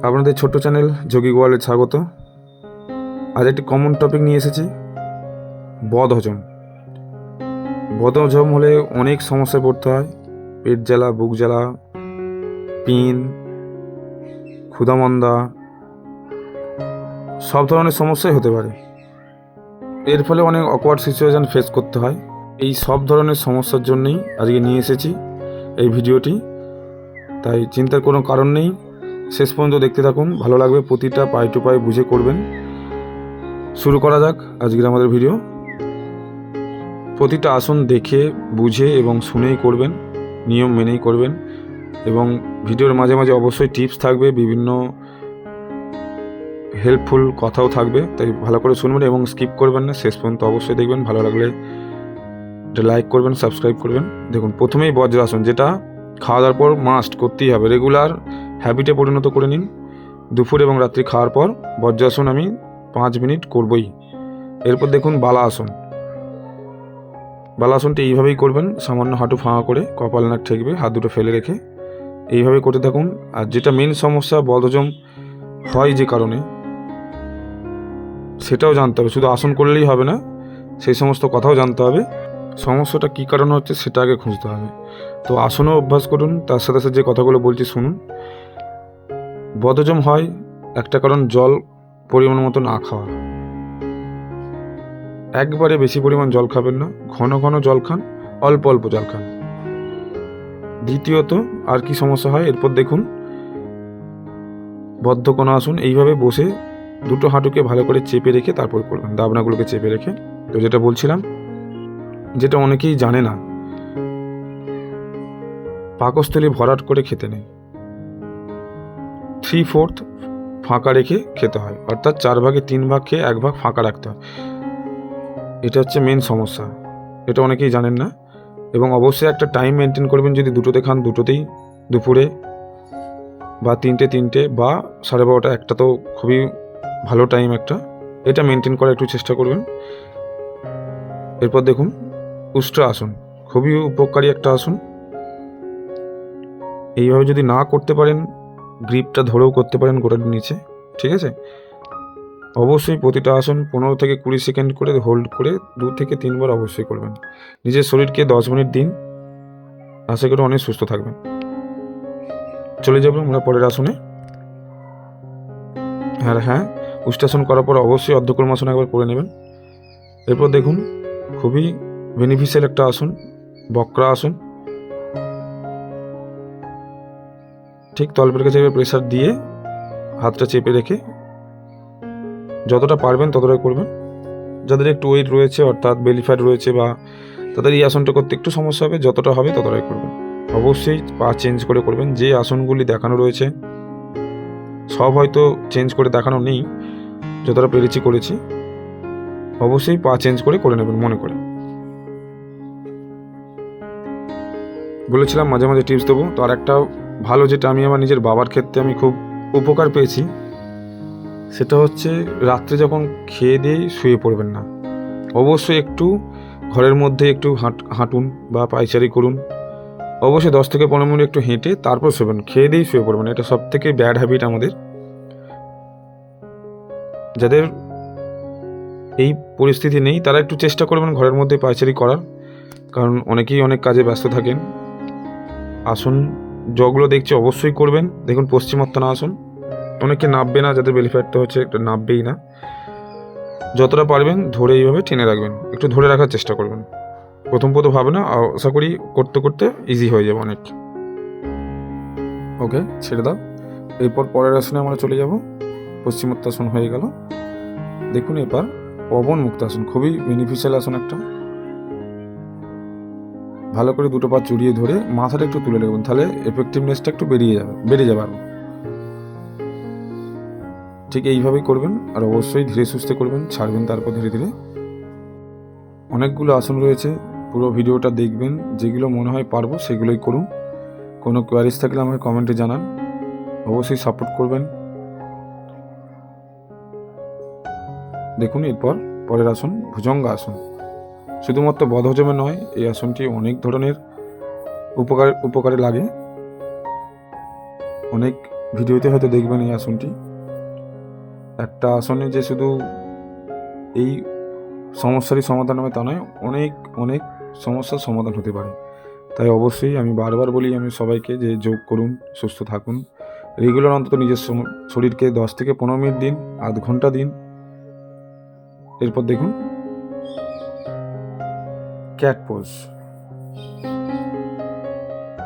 আপনাদের ছোট্ট চ্যানেল যোগী গোয়ালে স্বাগত। আজ একটি কমন টপিক নিয়ে এসেছি, বদহজম। বদহজম হলে অনেক সমস্যায় পড়তে হয়। পেট জ্বালা, বুক জ্বালা, পিন, ক্ষুধামন্দা, সব ধরনের সমস্যাই হতে পারে। এর ফলে অনেক অকওয়ার্ড সিচুয়েশান ফেস করতে হয়। এই সব ধরনের সমস্যার জন্যই আজকে নিয়ে এসেছি এই ভিডিওটি। তাই চিন্তার কোনো কারণ নেই, শেষ পর্যন্ত দেখতে থাকুন, ভালো লাগবে। প্রতিটা পাই টু পাই বুঝে করবেন। শুরু করা যাক আজকের আমাদের ভিডিও। প্রতিটা আসন দেখে বুঝে এবং শুনেই করবেন, নিয়ম মেনেই করবেন। এবং ভিডিওর মাঝে মাঝে অবশ্যই টিপস থাকবে, বিভিন্ন হেল্পফুল কথাও থাকবে, তাই ভালো করে শুনবেন এবং স্কিপ করবেন না, শেষ পর্যন্ত অবশ্যই দেখবেন। ভালো লাগলে এটা লাইক করবেন, সাবস্ক্রাইব করবেন। দেখুন, প্রথমেই বজ্রাসন, যেটা খাওয়া দাওয়ার পর মাস্ট করতেই হবে, রেগুলার হ্যাবিটে পরিণত করে নিন। দুপুর এবং রাত্রি খাওয়ার পর বজ্রাসন আমি 5 মিনিট করবই। এরপর দেখুন বালাসন। বালাসনটি এইভাবেই করবেন, সামান্য হাঁটু ফাঁকা করে, কপাল নাক ঠেকবে, হাত দুটো ফেলে রেখে এইভাবে করতে থাকুন। আর যেটা মেন সমস্যা বদহজম হয় যে কারণে, সেটাও জানতে হবে। শুধু আসন করলেই হবে না, সেই সমস্ত কথাও জানতে হবে। সমস্যাটা কী কারণে হচ্ছে সেটা আগে খুঁজতে হবে। তো আসনও অভ্যাস করুন, তার সাথে সাথে যে কথাগুলো বলছি শুনুন। বদহজম হয় একটা কারণ, জল পরিমাণ মতো না খাওয়া। একবারে বেশি পরিমাণ জল খাবেন না, ঘন ঘন জল খান, অল্প অল্প জল খান। দ্বিতীয়ত আর কি সমস্যা হয়, এরপর দেখুন বদ্ধকোণাসন। এইভাবে বসে দুটো হাঁটুকে ভালো করে চেপে রেখে তারপর করবেন, দাবনাগুলোকে চেপে রেখে। তো যেটা বলছিলাম, যেটা অনেকেই জানে না, পাকস্থলী ভরাট করে খেতে নেই, 3/4 ফাঁকা রেখে খেতে হয়। অর্থাৎ 4 ভাগে 3 ভাগ খেয়ে 1 ভাগ ফাঁকা রাখতে হয়। এটা হচ্ছে মেন সমস্যা, এটা অনেকেই জানেন না। এবং অবশ্যই একটা টাইম মেনটেন করবেন, যদি দুটোতে খান দুটোতেই, দুপুরে বা 3টে বা 12:30 একটা, তো খুবই ভালো টাইম একটা। এটা মেনটেন করার একটু চেষ্টা করবেন। এরপর দেখুন উষ্ট্র আসন, খুবই উপকারী একটা আসন। এইভাবে যদি না করতে পারেন, গ্রিপটা ধরেও করতে পারেন গোড়ার নিচে, ঠিক আছে? অবশ্যই প্রতিটা আসন 15 থেকে 20 সেকেন্ড করে হোল্ড করে 2 থেকে 3 বার অবশ্যই করবেন। নিজের শরীরকে 10 মিনিট দিন, আশা করি অনেক সুস্থ থাকবেন। চলে যাব আমরা পরের আসনে। হ্যাঁ, উষ্ট্রাসন করার পর অবশ্যই অর্ধকর্মাসন একবার করে নেবেন। এরপর দেখুন খুবই বেনিফিশিয়াল একটা আসন, বক্রা আসন। ঠিক তলপের কাছে প্রেসার দিয়ে হাতটা চেপে রেখে যতটা পারবেন ততটাই করবেন। যাদের একটু ওয়েট রয়েছে, অর্থাৎ বেলি ফ্যাট রয়েছে, বা তাদের এই আসনটা করতে একটু সমস্যা হবে, যতটা হবে ততটাই করবেন। অবশ্যই পা চেঞ্জ করে করবেন। যে আসনগুলি দেখানো রয়েছে সব হয়তো চেঞ্জ করে দেখানো নেই, যতটা পেরেছি করেছি। অবশ্যই পা চেঞ্জ করে করে নেবেন মনে করে। বলেছিলাম মাঝে মাঝে টিপস দেবো, তো আর একটা ভালো, যেটা আমি আমার নিজের বাবার ক্ষেত্রে আমি খুব উপকার পেয়েছি, সেটা হচ্ছে রাত্রে যখন খেয়ে দিয়ে শুয়ে পড়বেন না, অবশ্যই একটু ঘরের মধ্যে একটু হাঁটুন বা পায়চারি করুন। অবশ্যই 10 থেকে 15 মিনিট একটু হেঁটে তারপর শোবেন, খেয়ে দিয়েই শুয়ে পড়বেন। এটা সব থেকে ব্যাড হ্যাবিট আমাদের। যাদের এই পরিস্থিতি নেই তারা একটু চেষ্টা করবেন ঘরের মধ্যে পায়চারি করার, কারণ অনেকেই অনেক কাজে ব্যস্ত থাকেন। আসন যগুলো দেখছি অবশ্যই করবেন। দেখুন পশ্চিমোত্তানা আসন, অনেকে নাববে না, যাদের বেলি ফ্যাটটা হচ্ছে একটু নাববেই না। যতটা পারবেন ধরে এইভাবে টেনে রাখবেন, একটু ধরে রাখার চেষ্টা করবেন। প্রথম ভাবে না, আশা করি করতে করতে ইজি হয়ে যাবে অনেক। ওকে, ছেড়ে দাও। এরপর পরের আসনে আমরা চলে যাব। পশ্চিমোত্তাসন হয়ে গেল। দেখুন এবার পবন মুক্তাসন, খুবই বেনিফিশিয়াল আসন একটা। ভালো করে দুটো পা জড়িয়ে ধরে মাথাটা একটু তুলে রাখবেন, তাহলে এফেক্টিভনেসটা একটু বেড়ে যাবে আরও। ঠিক এইভাবেই করবেন, আর অবশ্যই ধীরে সুস্থে করবেন, ছাড়বেন তারপর ধীরে ধীরে। অনেকগুলো আসন রয়েছে, পুরো ভিডিওটা দেখবেন, যেগুলো মনে হয় পারবো সেগুলোই করুন। কোনো কোয়ারিজ থাকলে আমাকে কমেন্টে জানান, অবশ্যই সাপোর্ট করবেন। দেখুন এরপর পরের আসন ভুজঙ্গ আসন। শুধুমাত্র বদহজমে নয়, এই আসনটি অনেক ধরনের উপকারে লাগে। অনেক ভিডিওতে হয়তো দেখবেন এই আসনটি। একটা আসনে যে শুধু এই সমস্যারই সমাধান হবে তা নয়, অনেক অনেক সমস্যার সমাধান হতে পারে। তাই অবশ্যই আমি বারবার বলি আমি সবাইকে যে যোগ করুন, সুস্থ থাকুন, রেগুলার অন্তত নিজের শরীরকে 10 থেকে 15 মিনিট দিন, আধ ঘন্টা দিন। এরপর দেখুন ক্যাট পোজ।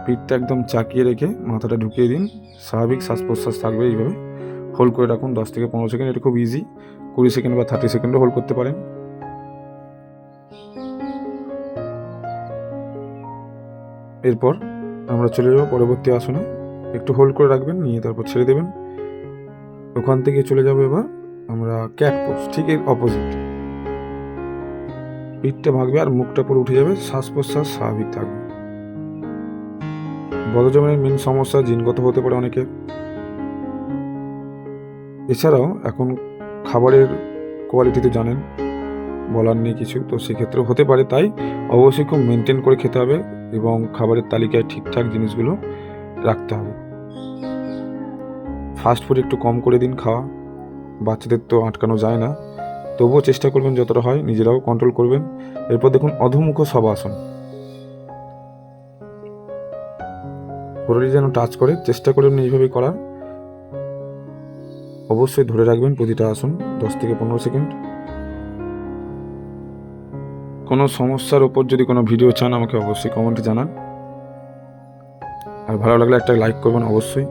পিঠটা একদম চাকিয়ে রেখে মাথাটা ঢুকিয়ে দিন, স্বাভাবিক শ্বাস প্রশ্বাস থাকবে। এইভাবে হোল্ড করে রাখুন 10 থেকে 15 সেকেন্ড। এটা খুব ইজি, 20 সেকেন্ড বা 30 সেকেন্ডও হোল্ড করতে পারেন। এরপর আমরা চলে যাব পরবর্তী আসনে। একটু হোল্ড করে রাখবেন, নিয়ে তারপর ছেড়ে দেবেন। ওখান থেকে চলে যাব এবার আমরা ক্যাট পোজ, ঠিক এর অপোজিট। পিঠটা ভাগবে আর মুখটা পুরো উঠে যাবে, শ্বাস প্রশ্বাস স্বাভাবিক থাকবে। বদহজমের মেন সমস্যা জিনগত হতে পারে অনেকের। এছাড়াও এখন খাবারের কোয়ালিটি তো জানেন, বলার নেই কিছু, তো সেক্ষেত্রেও হতে পারে। তাই অবশ্যই খুব মেনটেন করে খেতে হবে এবং খাবারের তালিকায় ঠিকঠাক জিনিসগুলো রাখতে হবে। ফাস্ট ফুড একটু কম করে দিন খাওয়া, বাচ্চাদের তো আটকানো যায় না, তবুও চেষ্টা করবেন যতটা হয়, নিজেরাও কন্ট্রোল করবেন। এরপর দেখুন অধোমুখ শবাসন। পুরোটি যেন টাচ করে, চেষ্টা করবেন এইভাবে করার। অবশ্যই ধরে রাখবেন প্রতিটা আসন 10 থেকে 15 সেকেন্ড। কোনো সমস্যার উপর যদি কোনো ভিডিও চান আমাকে অবশ্যই কমেন্টে জানান। আর ভালো লাগলে একটা লাইক করবেন, অবশ্যই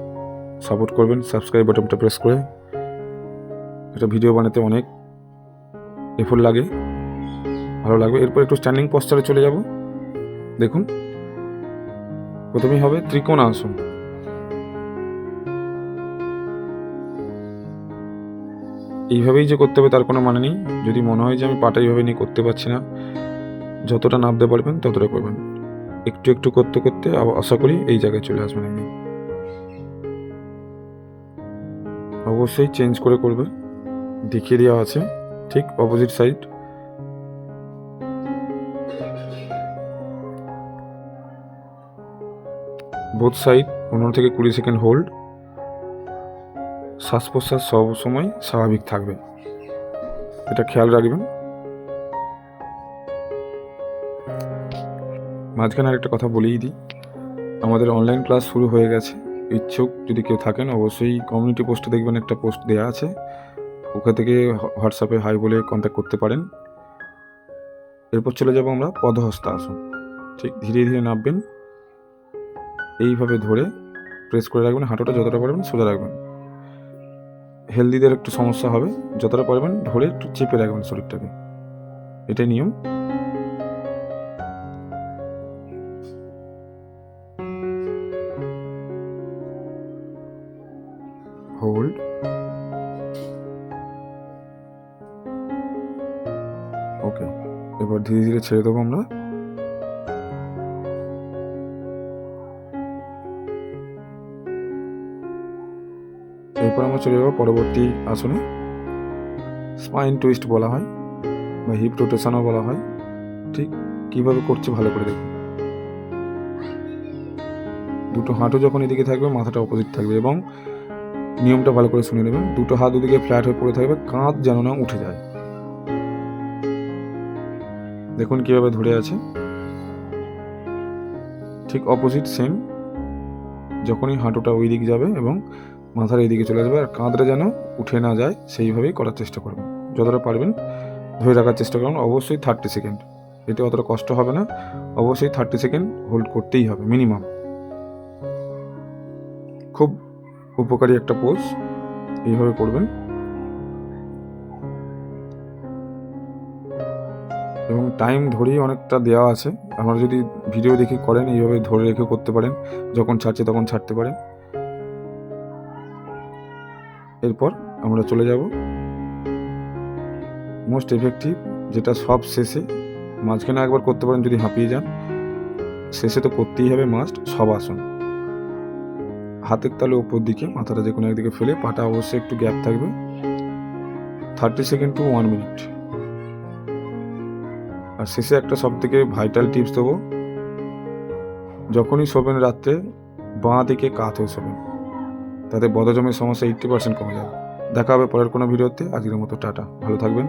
সাপোর্ট করবেন সাবস্ক্রাইব বাটনটা প্রেস করে। এটা ভিডিও বানাতে অনেক এফোর্ট লাগে, ভালো লাগবে। এরপর একটু স্ট্যান্ডিং পশ্চারে চলে যাব। দেখুন প্রথমেই হবে ত্রিকোণ আসন। এইভাবেই যে করতে হবে তার কোনো মানে নেই। যদি মনে হয় যে আমি পাটা এইভাবে নিয়ে করতে পারছি না, যতটা নামতে পারবেন ততটা করবেন। একটু একটু করতে করতে আশা করি এই জায়গায় চলে আসবেন একদিন। অবশ্যই চেঞ্জ করে করবে, দেখিয়ে দেওয়া আছে ঠিক অপোজিট সাইড। বোথ সাইড 15 থেকে 20 সেকেন্ড হোল্ড। শ্বাস প্রশ্বাস সব সময় স্বাভাবিক থাকবে, এটা খেয়াল রাখবেন। মাঝখানে আরেকটা কথা বলেই দিই, আমাদের অনলাইন ক্লাস শুরু হয়ে গেছে। ইচ্ছুক যদি কেউ থাকেন অবশ্যই কমিউনিটি পোস্টে দেখবেন একটা পোস্ট দেওয়া আছে, ওখান থেকে হোয়াটসঅ্যাপে হাই বলে কন্ট্যাক্ট করতে পারেন। এরপর চলে যাব আমরা পদহস্ত আসন। ঠিক ধীরে ধীরে নামবেন, এইভাবে ধরে প্রেস করে রাখবেন, হাঁটুটা যতটা পারবেন সোজা রাখবেন। হেলদিদের একটু সমস্যা হবে, যতটা পারবেন ধরে একটু চেপে রাখবেন শরীরটাকে, এটাই নিয়ম। হোল্ড, ওকে। এবার ধীরে ধীরে ছেড়ে দেবো আমরা। এরপর আমরা চলে যাবো পরবর্তী আসনে। স্পাইন টুইস্ট বলা হয় বা হিপ রোটেশনও বলা হয়। ঠিক কিভাবে করছে ভালো করে দেখুন। দুটো হাঁটু যখন এদিকে থাকবে মাথাটা অপোজিট থাকবে, এবং নিয়মটা ভালো করে শুনে নেবেন। দুটো হাত দুদিকে ফ্ল্যাট হয়ে পড়ে থাকবে, কাঁধ যেন না উঠে যায়। দেখুন কিভাবে ধরে আছে। ঠিক অপোজিট সেম, যখনই হাঁটুটা ওই দিকে যাবে এবং মাথার এই দিকে চলে আসবে আর কাঁধটা যেন উঠে না যায়, সেইভাবেই করার চেষ্টা করবেন। যতটা পারবেন ধরে রাখার চেষ্টা করুন। অবশ্যই 30 সেকেন্ড, এতে অতটা কষ্ট হবে না। অবশ্যই 30 সেকেন্ড হোল্ড করতেই হবে মিনিমাম। খুব উপকারী একটা পোজ, এইভাবে করবেন। এবং টাইম ধরেই অনেকটা দেওয়া আছে, আপনারা যদি ভিডিও দেখে করেন এইভাবে ধরে রেখে করতে পারেন, যখন ছাড়ছে তখন ছাড়তে পারেন। এরপর আমরা চলে যাব মোস্ট এফেক্টিভ, যেটা সব শেষে, মাঝখানে একবার করতে পারেন যদি হাঁপিয়ে যান, শেষে তো করতেই হবে মাস্ট, শবাসন। হাতের তালে ওপর দিকে, মাথাটা যে কোনো একদিকে ফেলে, পাটা অবশ্যই একটু গ্যাপ থাকবে। 30 সেকেন্ড টু 1 মিনিট। আর শেষে একটা সব থেকে ভাইটাল টিপস দেবো, যখনই শোবেন রাত্রে বাঁ দিকে কাত হয়ে শোবেন। তাতে বদহজমের সমস্যা 80% কমে যাবে। দেখা হবে পরের কোনো ভিডিওতে। আজকের মতো টাটা, ভালো থাকবেন।